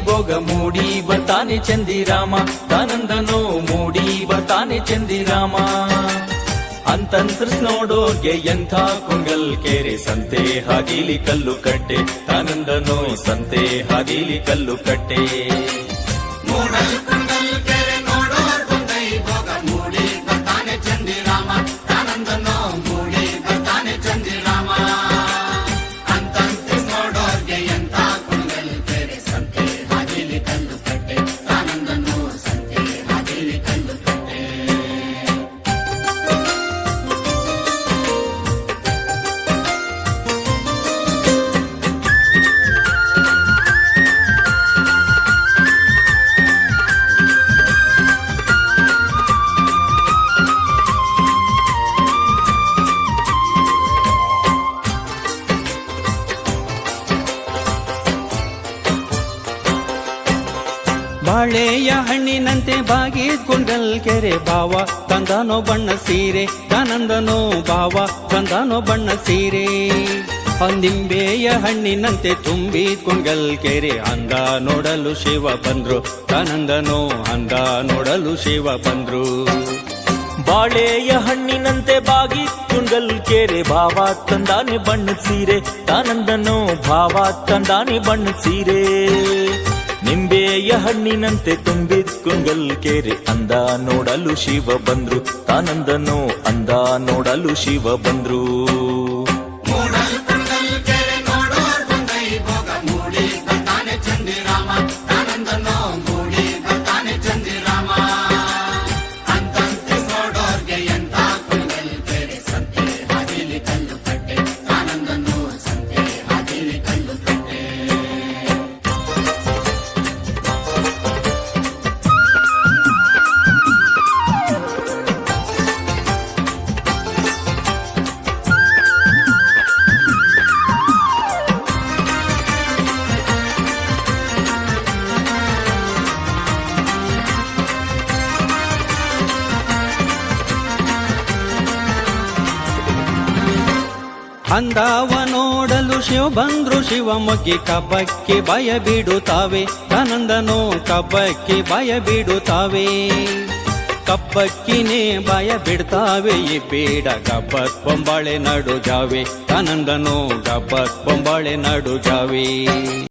ಭೋಗ ಮೂಡಿ ಬರ್ತಾನೆ ಚಂದಿರಾಮ ತಾನಂದನೋ ಮೂಡಿ ಬರ್ತಾನೆ ಚಂದಿರಾಮ ಅಂತಂತ್ರಿಸ್ ನೋಡೋರ್ಗೆ ಎಂಥ ಕುಂಗಲ್ ಕೆರೆ ಸಂತೆ ಹಾದಿಲಿ ಕಲ್ಲು ಕಟ್ಟೆ ತಾನಂದನೋ ಸಂತೆ ಹಾದಿಲಿ ಕಲ್ಲು ಕಟ್ಟೆ ಬಾಳೆಯ ಹಣ್ಣಿನಂತೆ ಬಾಗಿದ್ ಕುಂಡಲ್ ಕೆರೆ ಬಾವ ತಂದನೋ ಬಣ್ಣ ಸೀರೆ ತಾನಂದನೋ ಬಾವ ತಂದನೋ ಬಣ್ಣ ಸೀರೆ ನಿಂಬೆಯ ಹಣ್ಣಿನಂತೆ ತುಂಬಿದ್ ಕುಂಡಲ್ ಕೆರೆ ಅಂದ ನೋಡಲು ಶಿವ ಬಂದ್ರು ತಾನಂದನೋ ಅಂದ ನೋಡಲು ಶಿವ ಬಂದ್ರು ಬಾಳೆಯ ಹಣ್ಣಿನಂತೆ ಬಾಗಿ ಕುಂಡಲ್ ಕೆರೆ ಭಾವ ತಂದಾನೆ ಬಣ್ಣದ ಸೀರೆ ತಾನಂದನೋ ಭಾವ ತಂದಾನೆ ಬಣ್ಣದ ಸೀರೆ ನಿಂಬೆಯ ಹಣ್ಣಿನಂತೆ ತುಂಬಿದ್ ಕುಂಗಲ್ ಕೆರೆ ಅಂದ ನೋಡಲು ಶಿವ ಬಂದ್ರು ತಾನಂದನೋ ಅಂದ ನೋಡಲು ಶಿವ ಬಂದ್ರು ಅಂದವ ನೋಡಲು ಶಿವ ಬಂದ್ರು ಶಿವ ಮೊಗ್ಗಿ ಕಬ್ಬಕ್ಕೆ ಭಯ ಬಿಡುತ್ತಾವೆ ತಾನಂದನೋ ಕಬ್ಬಕ್ಕೆ ಭಯ ಬಿಡುತ್ತಾವೆ ಕಬ್ಬಕ್ಕಿನೇ ಭಯ ಬಿಡ್ತಾವೆ ಈ ಬೇಡ ಗಬ್ಬತ್ ಬೊಂಬಾಳೆ ನಡು ಜಾವೆ ತಾನಂದನೋ ಗಬ್ಬತ್ ಬೊಂಬಾಳೆ ನಡು ಜಾವೆ